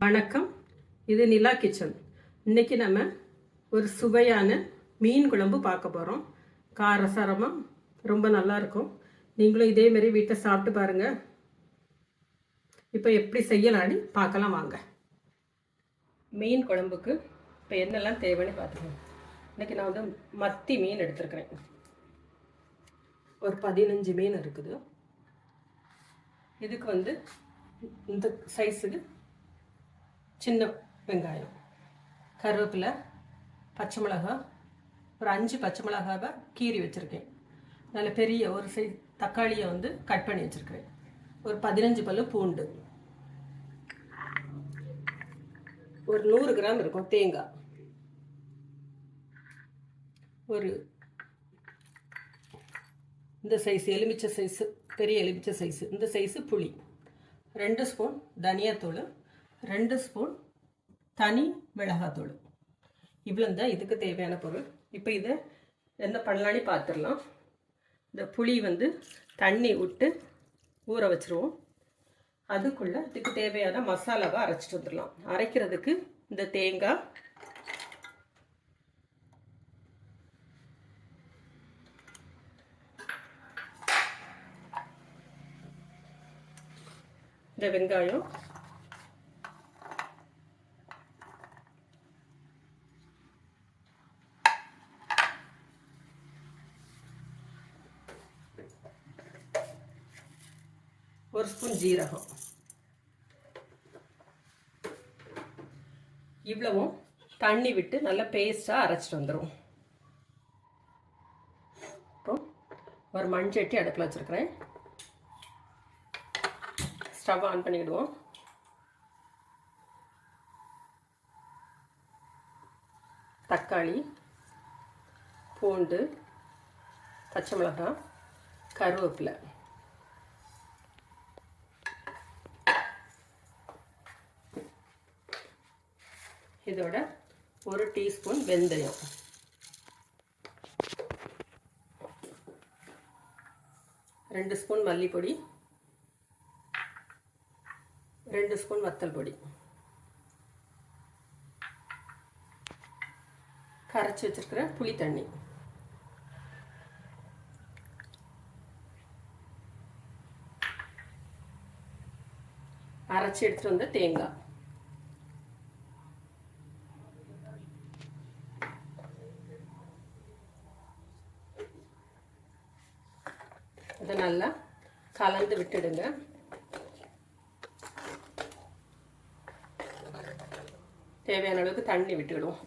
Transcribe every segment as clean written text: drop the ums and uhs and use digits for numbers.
வணக்கம். இது நிலா கிச்சன். இன்னைக்கு நம்ம ஒரு சுவையான மீன் குழம்பு பார்க்க போகிறோம். காரசாரமாக ரொம்ப நல்லா இருக்கும். நீங்களும் இதே மாதிரி வீட்டை சாப்பிட்டு பாருங்க. இப்போ எப்படி செய்யலான்னு பார்க்கலாம் வாங்க. மீன் குழம்புக்கு இப்போ என்னெல்லாம் தேவைன்னு பார்த்துக்கலாம். இன்னைக்கு நான் வந்து மத்தி மீன் எடுத்துருக்கிறேன். ஒரு 15 மீன் இருக்குது. இதுக்கு வந்து இந்த சைஸுக்கு சின்ன வெங்காயம், கருவேப்பிலை, பச்சை மிளகாய், ஒரு 5 பச்சை மிளகாவை கீறி வச்சுருக்கேன். நல்ல பெரிய ஒரு சைஸ் தக்காளியை வந்து கட் பண்ணி வச்சுருக்கிறேன். ஒரு 15 பல்லு பூண்டு, ஒரு 100 கிராம் இருக்கும் தேங்காய், ஒரு இந்த சைஸ் எலுமிச்சை சைஸு, பெரிய எலுமிச்சை சைஸு இந்த சைஸு புளி, 2 ஸ்பூன் தனியாத்தூள், 2 ஸ்பூன் தனி மிளகாத்தூள். இவ்வளோ தான் இதுக்கு தேவையான பொருள். இப்போ இதை என்ன பண்ணலான்னு பார்த்துடலாம். இந்த புளி வந்து தண்ணி விட்டு ஊற வச்சுருவோம். அதுக்குள்ளே இதுக்கு தேவையான மசாலாவை அரைச்சிட்டு வந்துடலாம். அரைக்கிறதுக்கு இந்த தேங்காய், இந்த வெங்காயம், ஒரு ஸ்பூன் ஜீரகம், இவ்வளவும் தண்ணி விட்டு நல்லா பேஸ்ட்டாக அரைச்சிட்டு வந்துடும். இப்போ ஒரு மண்சட்டி அடுப்பில் வச்சுருக்கிறேன். ஸ்டவ் ஆன் பண்ணிவிடுவோம். தக்காளி, பூண்டு, பச்சை மிளகாய், கருவேப்பிலை, இதோட ஒரு டீஸ்பூன் வெந்தயம், ரெண்டு ஸ்பூன் மல்லிப்பொடி, 2 ஸ்பூன் வத்தல் பொடி, கரைச்சி வச்சிருக்கிற புளி தண்ணி, அரைச்சி எடுத்துட்டு வந்த தேங்காய், இதை நல்லா கலந்து விட்டுடுங்க. தேவையான அளவுக்கு தண்ணி விட்டுவிடுவோம்.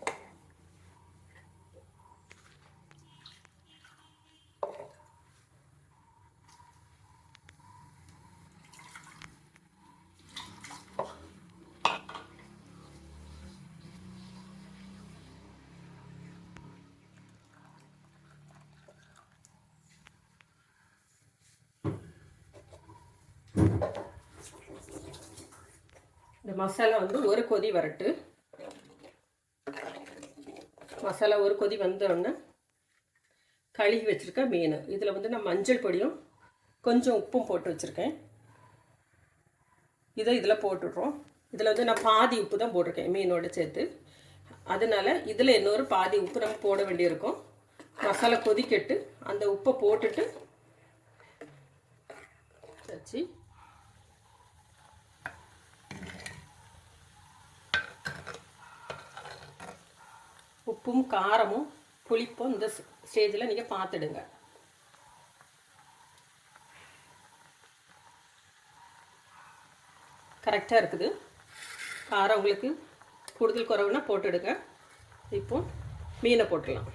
இந்த மசாலா வந்து ஒரு கொதி வரட்டு. மசாலா ஒரு கொதி வந்தோடனே கழுகி வச்சுருக்க மீன், இதில் வந்து நான் மஞ்சள் பொடியும் கொஞ்சம் உப்பும் போட்டு வச்சுருக்கேன். இதை இதில் போட்டுடுறோம். இதில் வந்து நான் பாதி உப்பு தான் போட்டிருக்கேன் மீனோடு சேர்த்து. அதனால இதில் இன்னொரு பாதி உப்பு நம்ம போட வேண்டியிருக்கும். மசாலா கொதிக்கட்டு அந்த உப்பை போட்டுட்டு வச்சு உப்பும் காரமும் புளிப்பும் இந்த ஸ்டேஜில் நீங்கள் பார்த்துடுங்க. கரெக்டாக இருக்குது. காரம் உங்களுக்கு கூடுதல் குறைவுனா போட்டுடுங்க. இப்போ மீனை போட்டுடலாம்.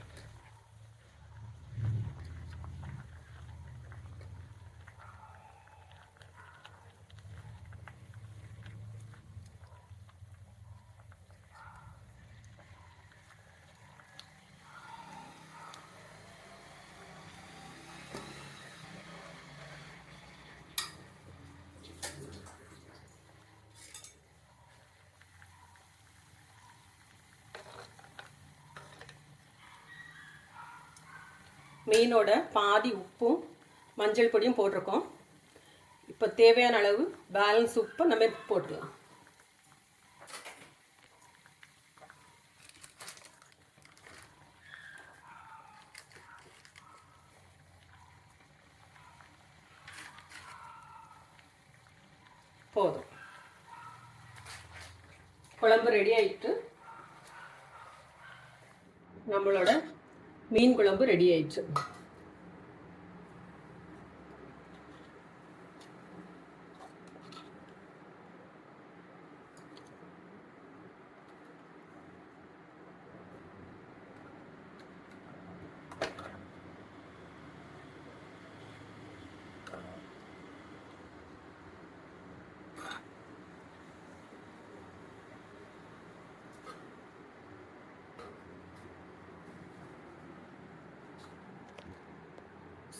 மீனோட பாதி உப்பும் மஞ்சள் பொடியும் போட்டிருக்கோம். இப்போ தேவையான அளவு பேலன்ஸ் உப்பை நம்ம போட்டுக்கலாம். குழம்பு ரெடி ஆயிட்டு, நம்மளோட மீன் குழம்பு ரெடி ஆயிடுச்சு.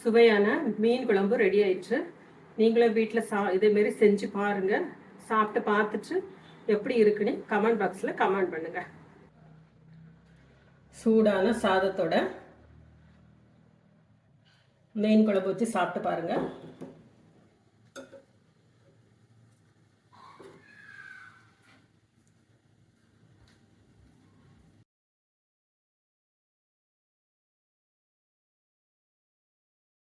சுவையான மீன் குழம்பு ரெடி ஆயிடுச்சு. நீங்களும் வீட்டில் இதேமாரி செஞ்சு பாருங்கள். சாப்பிட்டு பார்த்துட்டு எப்படி இருக்குன்னு கமெண்ட் பாக்ஸில் கமெண்ட் பண்ணுங்கள். சூடான சாதத்தோட மீன் குழம்பு வச்சு சாப்பிட்டு பாருங்கள்.